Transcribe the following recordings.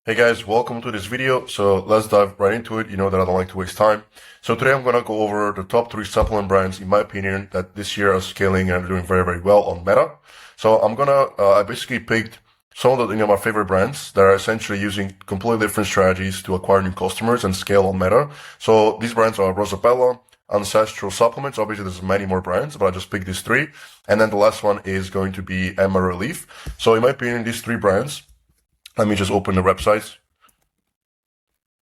Hey guys, welcome to this video. So let's dive right into it. You know that I don't like to waste time. So today I'm gonna go over the top 3 supplement brands, in my opinion, that this year are scaling and are doing very, very well on Meta. So I basically picked some of the, my favorite brands that are essentially using completely different strategies to acquire new customers and scale on Meta. So these brands are Rosabella, Ancestral Supplements. Obviously, there's many more brands, but I just picked these 3. And then the last one is going to be Emma Relief. So in my opinion, these 3 brands, let me just open the websites.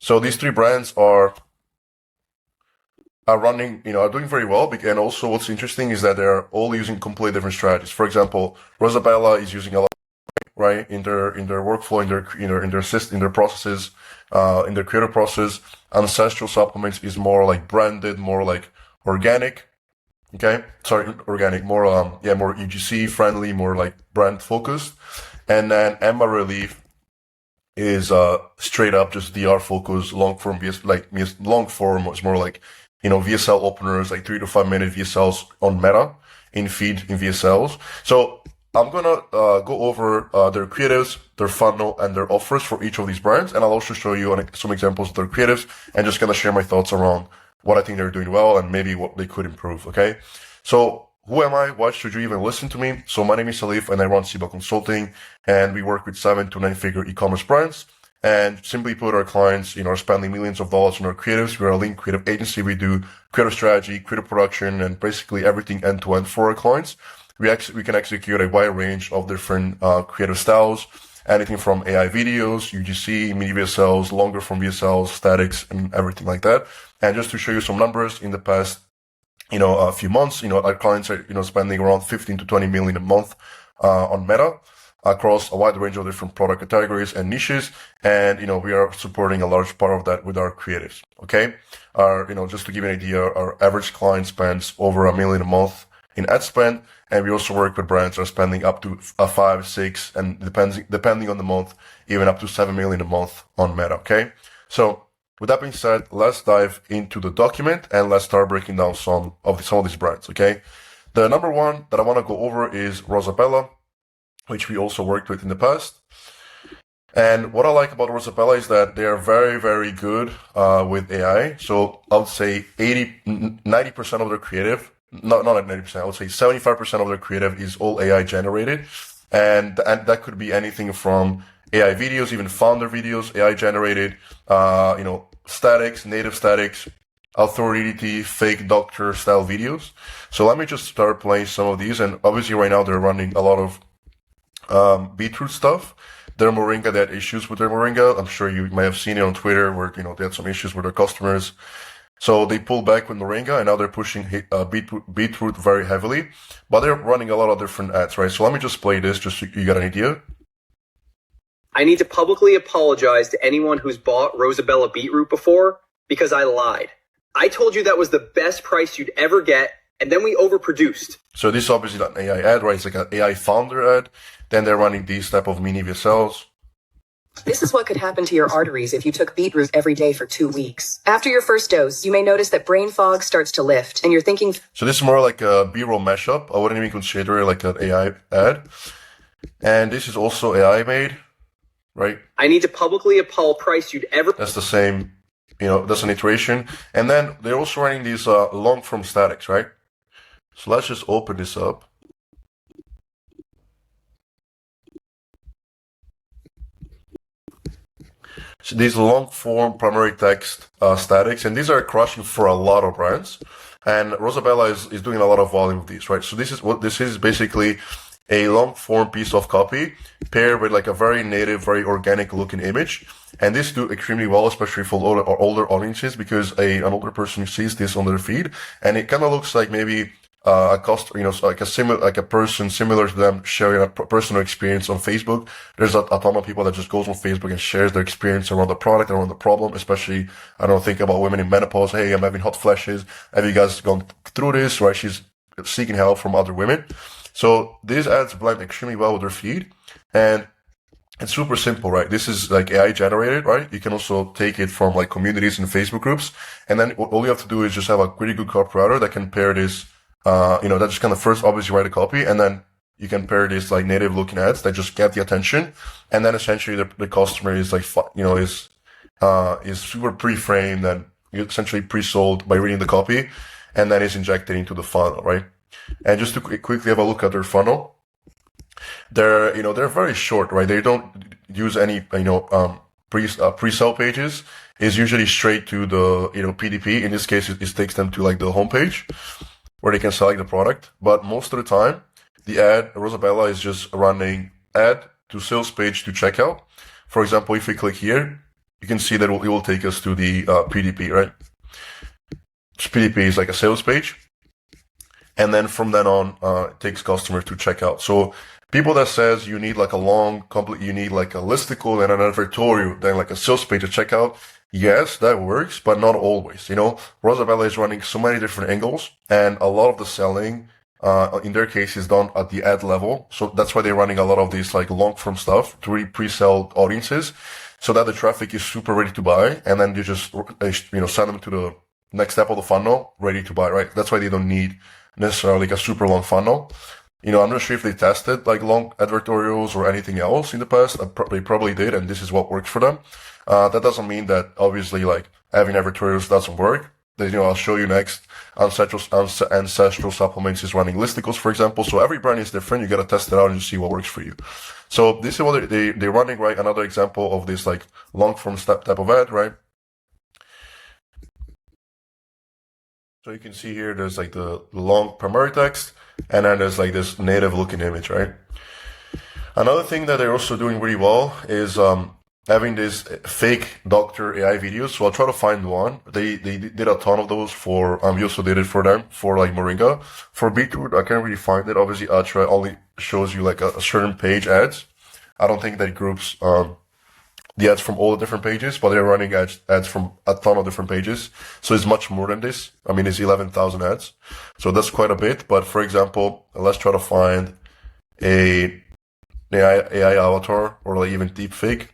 So these 3 brands are running, are doing very well. And also what's interesting is that they're all using completely different strategies. For example, Rosabella is using a lot, right, in their workflow, in their processes, in their creative process. Ancestral Supplements is more like branded, more like organic. Okay. Sorry, organic, more, more UGC friendly, more like brand focused. And then Emma Relief is straight up just DR focus, long form long form. It's more like VSL openers, like 3 to 5 minute VSLs on Meta in feed in VSLs. So I'm gonna go over their creatives, their funnel, and their offers for each of these brands, and I'll also show you some examples of their creatives and just gonna share my thoughts around what I think they're doing well and maybe what they could improve. Okay, so who am I? Why should you even listen to me? So my name is Salif and I run Siba Consulting, and we work with 7 to 9 figure e-commerce brands. And simply put, our clients, are spending millions of dollars on our creatives. We're a lean creative agency. We do creative strategy, creative production, and basically everything end to end for our clients. We can execute a wide range of different creative styles, anything from AI videos, UGC, mini VSLs, longer form VSLs, statics, and everything like that. And just to show you some numbers, in the past a few months, our clients are, spending around 15 to 20 million a month, on Meta across a wide range of different product categories and niches. And, we are supporting a large part of that with our creatives. Okay. Just to give you an idea, our average client spends over $1 million a month in ad spend. And we also work with brands that are spending up to 5, 6, and depending on the month, even up to 7 million a month on Meta. Okay. So, with that being said, let's dive into the document and let's start breaking down some of these brands, okay? The number one that I want to go over is Rosabella, which we also worked with in the past. And what I like about Rosabella is that they are very, very good with AI. So I would say 90% of their creative, not like 90%, I would say 75% of their creative is all AI generated. And that could be anything from AI videos, even founder videos, AI generated, statics, native statics, authority, fake doctor style videos. So let me just start playing some of these. And obviously right now they're running a lot of beetroot stuff. Their Moringa, they had issues with their Moringa. I'm sure you may have seen it on Twitter where, they had some issues with their customers. So they pulled back with Moringa and now they're pushing beetroot very heavily, but they're running a lot of different ads, right? So let me just play this just so you got an idea. I need to publicly apologize to anyone who's bought Rosabella beetroot before because I lied. I told you that was the best price you'd ever get, and then we overproduced. So this is obviously not an AI ad, right? It's like an AI founder ad. Then they're running these type of mini VSLs. This is what could happen to your arteries if you took beetroot every day for 2 weeks. After your first dose, you may notice that brain fog starts to lift, and you're thinking... So this is more like a B-roll mashup. I wouldn't even consider it like an AI ad. And this is also AI made. Right? I need to publicly price you'd ever... That's the same, that's an iteration. And then they're also running these long form statics, right? So let's just open this up. So these long form primary text statics, and these are crushing for a lot of brands. And Rosabella is doing a lot of volume of these, right? So this is basically a long form piece of copy paired with like a very native, very organic looking image. And this do extremely well, especially for older audiences, because an older person sees this on their feed and it kind of looks like maybe like a person similar to them sharing a personal experience on Facebook. There's a ton of people that just goes on Facebook and shares their experience around the product, around the problem, especially, think about women in menopause. Hey, I'm having hot flashes. Have you guys gone through this? Right? She's seeking help from other women. So these ads blend extremely well with their feed, and it's super simple, right? This is like AI generated, right? You can also take it from like communities and Facebook groups, and then all you have to do is just have a pretty good copywriter that can pair this, that just kind of first obviously write a copy and then You can pair these like native looking ads that just get the attention, and then essentially the customer is like, is super pre-framed and essentially pre-sold by reading the copy, and then is injected into the funnel, right? And just to quickly have a look at their funnel, they're very short, right? They don't use any, pre-sale pages. Is usually straight to the, PDP. In this case, it takes them to like the homepage where they can select the product. But most of the time, the ad, Rosabella is just running ad to sales page to checkout. For example, if we click here, you can see that it will take us to the PDP, right? PDP is like a sales page. And then from then on, it takes customers to checkout. So people that says you need like you need like a listicle and an advertorial, then like a sales page to checkout. Yes, that works, but not always. Rosabella is running so many different angles, and a lot of the selling, in their case, is done at the ad level. So that's why they're running a lot of these like long form stuff to really pre-sell audiences, so that the traffic is super ready to buy, and then you just send them to the next step of the funnel, ready to buy. Right? That's why they don't need necessarily like a super long funnel. I'm not sure if they tested like long advertorials or anything else in the past. They probably did, and this is what works for them. That doesn't mean that obviously like having advertorials doesn't work. I'll show you next. Ancestral Supplements is running listicles, for example. So every brand is different. You got to test it out and see what works for you. So this is what they're running, right? Another example of this like long form type of ad, right? So you can see here, there's like the long primary text, and then there's like this native looking image, right? Another thing that they're also doing really well is having these fake doctor AI videos. So I'll try to find one. They did a ton of those for, we also did it for them, for like Moringa. For Beetroot, I can't really find it. Obviously, Atra only shows you like a certain page ads. I don't think that it groups, the ads from all the different pages, but they're running ads from a ton of different pages. So it's much more than this. I mean, it's 11,000 ads. So that's quite a bit. But for example, let's try to find a AI avatar or like even deep fake.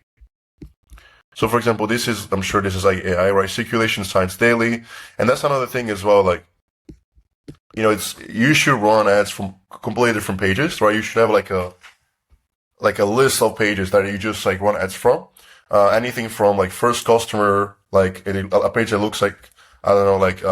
So for example, I'm sure this is like AI, right? Circulation Science Daily. And that's another thing as well, like, you should run ads from completely different pages, right? You should have like a list of pages that you just like run ads from. Anything from like first customer, like a page that looks like, I don't know, like,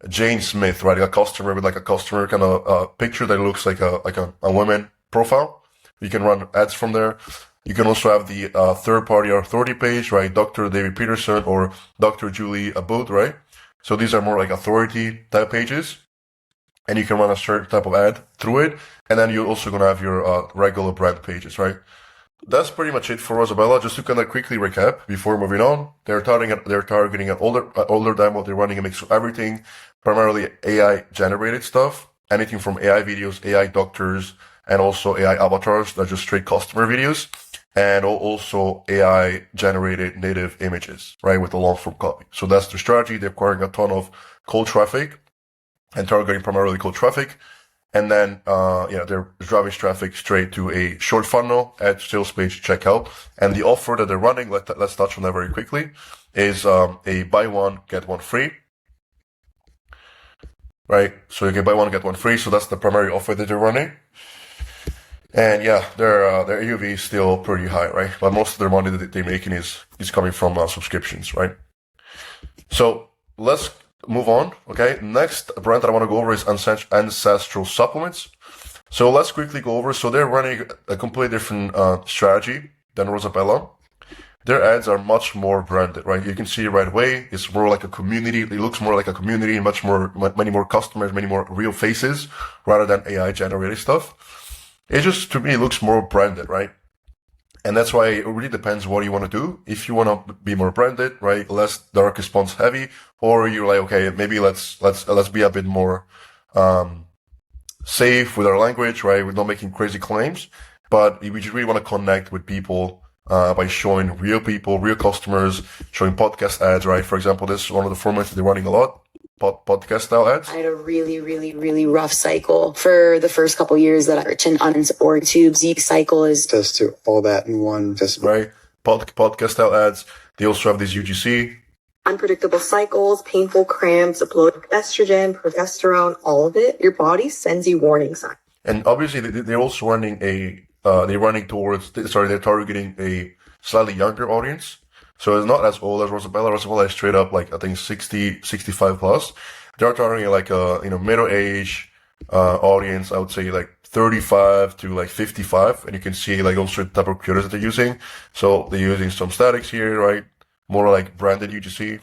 Jane Smith, right? A customer with like a customer kind of, picture that looks like a woman profile. You can run ads from there. You can also have the third-party authority page, right? Dr. David Peterson or Dr. Julie Abud, right? So these are more like authority type pages, and you can run a certain type of ad through it. And then you're also going to have your regular brand pages, right? That's pretty much it for Rosabella. Just to kind of quickly recap before moving on, they're targeting an older demo. They're running a mix of everything, primarily AI generated stuff, anything from AI videos, AI doctors, and also AI avatars that are just straight customer videos. And also AI generated native images, right, with the long form copy. So that's the strategy. They're acquiring a ton of cold traffic and targeting primarily cold traffic. And then, they're driving traffic straight to a short funnel at sales page checkout. And the offer that they're running, let's touch on that very quickly, is a buy one, get one free. Right? So you can buy one, get one free. So that's the primary offer that they're running. And yeah, their AUV is still pretty high, right? But most of their money that they're making is coming from subscriptions, right? So let's move on, okay? Next brand that I want to go over is Ancestral Supplements. So let's quickly go over. So they're running a completely different strategy than Rosabella. Their ads are much more branded, right? You can see it right away. It's more like a community. It looks more like a community, many more customers, many more real faces rather than AI generated stuff. It just, to me, looks more branded, right? And that's why it really depends what you want to do. If you want to be more branded, right, less direct response heavy, or you're like, okay, maybe let's be a bit more safe with our language, right? We're not making crazy claims, but we just really want to connect with people by showing real people, real customers, showing podcast ads, right? For example, this is one of the formats that they're running a lot. Podcast style ads. I had a really, really, really rough cycle for the first couple years that I written on or tubes. Each cycle is just to all that in one. Just right. Podcast style ads. They also have this UGC. Unpredictable cycles, painful cramps, upload estrogen, progesterone, all of it. Your body sends you warning signs. And obviously they're also running they're targeting a slightly younger audience. So it's not as old as Rosabella. Rosabella is straight up like, I think 60, 65 plus. They're targeting like a, middle age, audience. I would say like 35 to like 55. And you can see like also the type of creators that they're using. So they're using some statics here, right? More like branded UGC.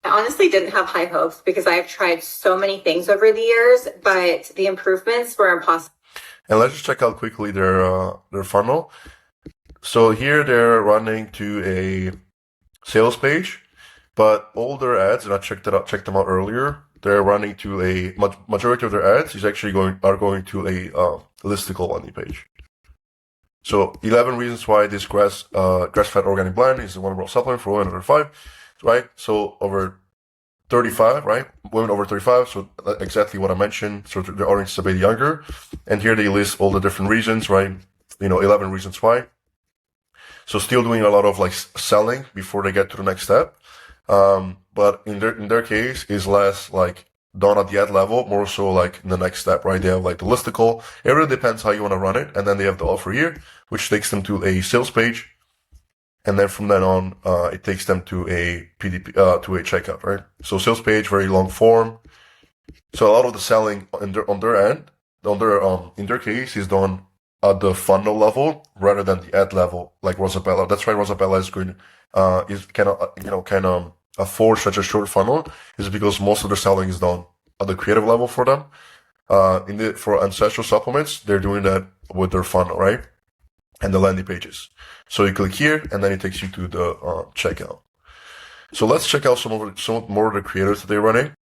I honestly didn't have high hopes because I've tried so many things over the years, but the improvements were impossible. And let's just check out quickly their funnel. So here they're running to a sales page, but all their ads, and I checked them out earlier, they're running to a majority of their ads is actually going to a listicle landing page. So 11 reasons why this grass-fed organic blend is the one world supplement for women over 5, right? So over 35, right? Women over 35, so exactly what I mentioned. So the audience is a bit younger. And here they list all the different reasons, right? 11 reasons why. So still doing a lot of like selling before they get to the next step. But in their case is less like done at the ad level, more so like in the next step, right? They have like the listicle. It really depends how you want to run it. And then they have the offer here, which takes them to a sales page. And then from then on, it takes them to a PDP, to a checkout, right? So sales page, very long form. So a lot of the selling in their case is done at the funnel level rather than the ad level, like Rosabella. That's why Rosabella is kind of afford such a short funnel, is because most of the selling is done at the creative level for them. For ancestral supplements, they're doing that with their funnel, right? And the landing pages. So you click here, and then it takes you to the checkout. So let's check out some more of the creators that they're running.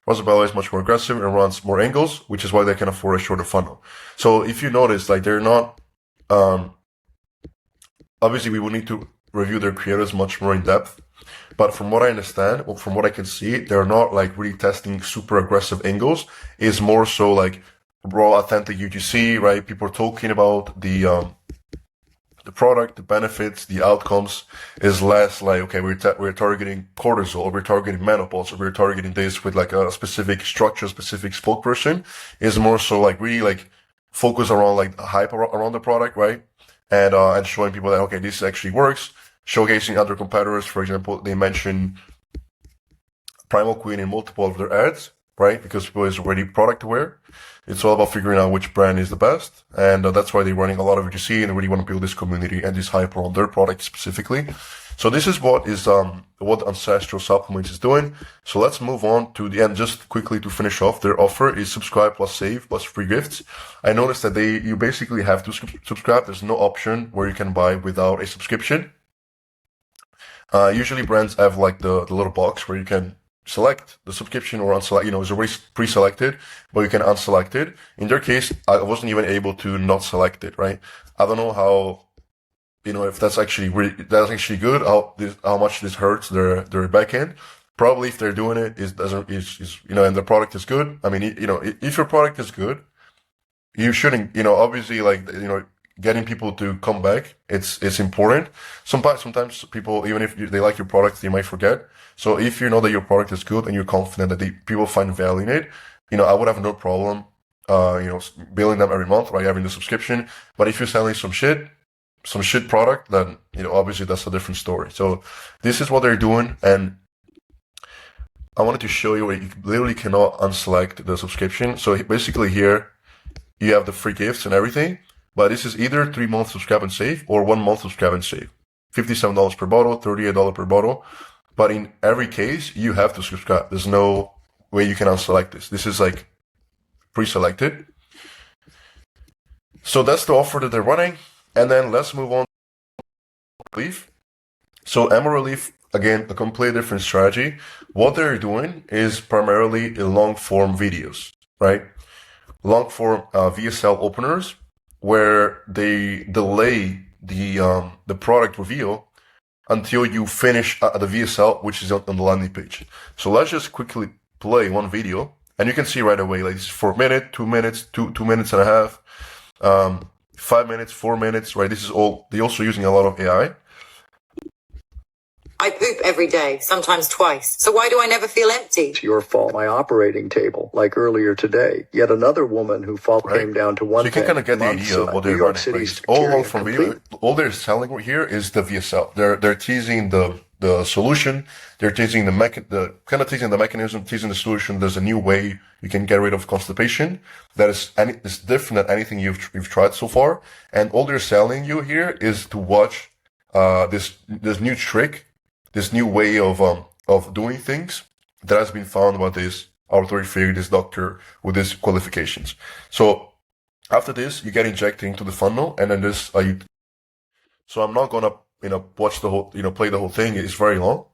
Rosabella is much more aggressive and runs more angles, which is why they can afford a shorter funnel. So if you notice, like they're not, obviously we will need to review their creators much more in depth. But from what I understand, or from what I can see, they're not like really testing super aggressive angles. It's more so like raw, authentic UGC, right? People are talking about the product, the benefits, the outcomes. Is less like, okay, we're targeting cortisol, or we're targeting menopause, or we're targeting this with like a specific structure, specific spokesperson. Is more so like really like focus around like hype around the product, right? And showing people that, okay, this actually works. Showcasing other competitors. For example, they mention Primal Queen in multiple of their ads, right? Because people is already product aware. It's all about figuring out which brand is the best. And that's why they're running a lot of UGC and they really want to build this community and this hype around their product specifically. So this is what Ancestral Supplements is doing. So let's move on to the end. Just quickly to finish off, their offer is subscribe plus save plus free gifts. I noticed that you basically have to subscribe. There's no option where you can buy without a subscription. Usually brands have like the little box where you can select the subscription or unselect, it's already pre-selected, but you can unselect it. In their case, I wasn't even able to not select it, right? I don't know how, if that's actually good, how much this hurts their backend. Probably if they're doing it, and the product is good. I mean, if your product is good, you shouldn't, obviously getting people to come back, it's important. Sometimes people, even if they like your product, they might forget. So if you know that your product is good and you're confident that people find value in it, I would have no problem, billing them every month, right? Having the subscription. But if you're selling some shit product, then, obviously that's a different story. So this is what they're doing. And I wanted to show you where you literally cannot unselect the subscription. So basically here, you have the free gifts and everything. But this is either 3 months subscribe and save or 1 month subscribe and save. $57 per bottle, $38 per bottle. But in every case, you have to subscribe. There's no way you can unselect this. This is like pre-selected. So that's the offer that they're running. And then let's move on to Relief. So Emerald Relief, again, a completely different strategy. What they're doing is primarily long form videos, right? Long form VSL openers, where they delay the product reveal until you finish the VSL, which is on the landing page. So let's just quickly play one video, and you can see right away, like this is 4 minutes, 2 minutes, 2 minutes and a half, 5 minutes, 4 minutes, right? This is all, they're also using a lot of AI. I poop every day, sometimes twice. So why do I never feel empty? It's your fault. My operating table, like earlier today, yet another woman who came down to one. So you can kind of get the idea of what they're running. Right? All along from video, all they're selling here is the VSL. They're teasing the solution. They're teasing teasing the mechanism, teasing the solution. There's a new way you can get rid of constipation that is different than anything you've tried so far. And all they're selling you here is to watch this new trick, this new way of doing things that has been found by this authority figure, this doctor with these qualifications. So after this, you get injected into the funnel, and then this. So I'm not gonna watch the whole play the whole thing. It's very long.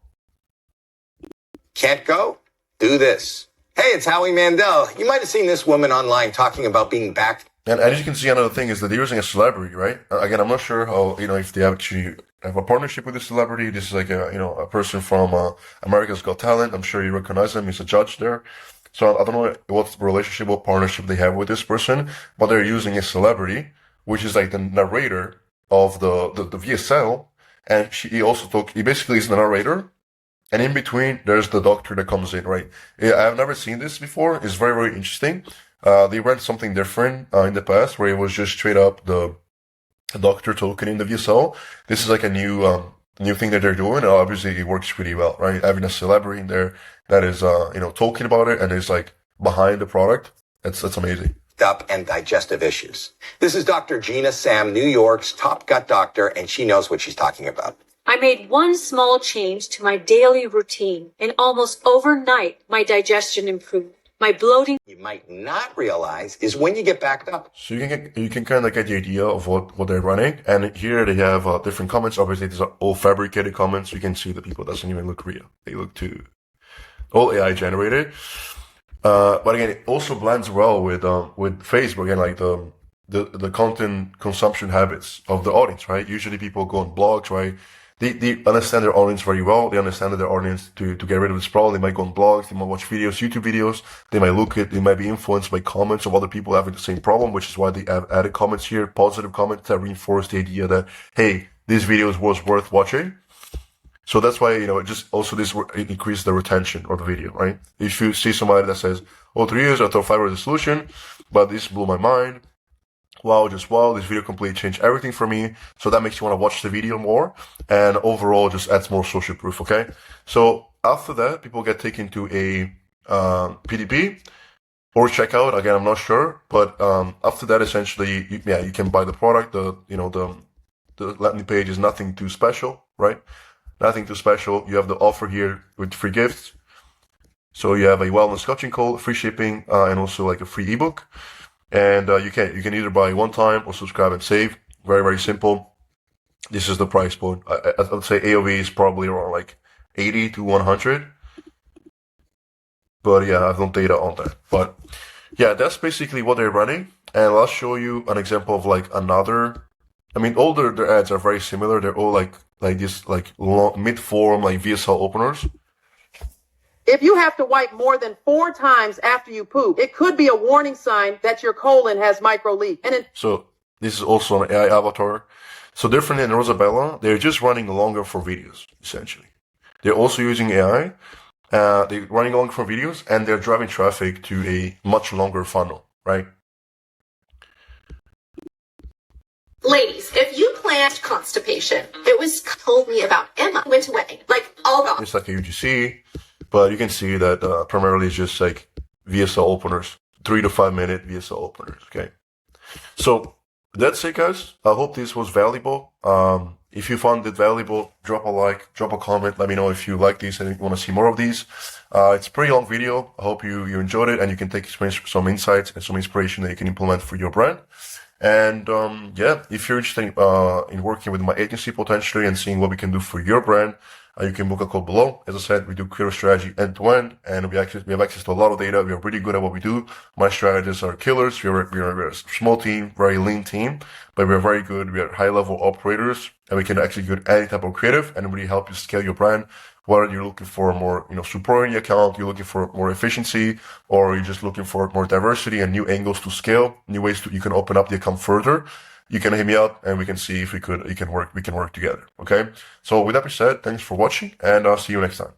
Can't go? Do this. Hey, it's Howie Mandel. You might have seen this woman online talking about being back. And as you can see, another thing is that they're using a celebrity, right? Again, I'm not sure how if they actually have a partnership with a celebrity. This is like a person from America's Got Talent. I'm sure you recognize him. He's a judge there. So I don't know what relationship or partnership they have with this person, but they're using a celebrity, which is like the narrator of the VSL. And he basically is the narrator. And in between, there's the doctor that comes in, right? I've never seen this before. It's very, very interesting. They ran something different in the past where it was just straight up the doctor talking in the VSL. This is like a new thing that they're doing. And obviously, it works pretty well, right? Having a celebrity in there that is, talking about it and is like behind the product. That's amazing. Up and digestive issues. This is Dr. Gina Sam, New York's top gut doctor, and she knows what she's talking about. I made one small change to my daily routine, and almost overnight, my digestion improved. My bloating. You might not realize is when you get backed up. So you can kind of get the idea of what they're running, and here they have different comments. Obviously, these are all fabricated comments. You can see the people doesn't even look real. They look all AI generated. But again, it also blends well with Facebook and like the content consumption habits of the audience, right? Usually people go on blogs, right? They understand their audience very well. They understand that their audience to get rid of this problem. They might go on blogs. They might watch videos, YouTube videos. They might be influenced by comments of other people having the same problem, which is why they have added comments here, positive comments that reinforce the idea that, hey, this video was worth watching. So that's why, it increases the retention of the video, right? If you see somebody that says, 3 years, I thought fiber was the solution, but this blew my mind. Wow, this video completely changed everything for me. So that makes you want to watch the video more, and overall just adds more social proof, okay? So after that, people get taken to a PDP or checkout. Again, I'm not sure, but after that, essentially, you can buy the product. The landing page is nothing too special, right? Nothing too special. You have the offer here with free gifts. So you have a wellness coaching code, free shipping, and also like a free ebook. And you can either buy one time or subscribe and save. Very, very simple. This is the price point. I would say AOV is probably around like 80 to 100. But yeah, I have no data on that. But yeah, that's basically what they're running. And I'll show you an example of like another. I mean, all their ads are very similar. They're all like this, like long, mid-form, like VSL openers. If you have to wipe more than 4 times after you poop, it could be a warning sign that your colon has micro leak. So this is also an AI avatar. So different than Rosabella, they're just running longer for videos, essentially. They're also using AI. They're running longer for videos, and they're driving traffic to a much longer funnel, right? Ladies, if you planned constipation, it was told me about Emma went away, like all gone. It's like a UGC, but you can see that primarily it's just like VSL openers, 3 to 5 minute VSL openers. Okay, so that's it, guys. I hope this was valuable. If you found it valuable, drop a like, drop a comment. Let me know if you like these and you want to see more of these. It's a pretty long video. I hope you enjoyed it and you can take some insights and some inspiration that you can implement for your brand. And if you're interested in working with my agency potentially and seeing what we can do for your brand, you can book a call below. As I said, we do creative strategy end to end, and we have access to a lot of data. We are really good at what we do. My strategists are killers. We're a small team, very lean team, but we're very good. We are high level operators, and we can execute any type of creative and really help you scale your brand. Whether you're looking for more, support in your account, you're looking for more efficiency, or you're just looking for more diversity and new angles to scale, new ways you can open up the account further. you can hit me up and we can see if we can work together. Okay. So with that being said, thanks for watching and I'll see you next time.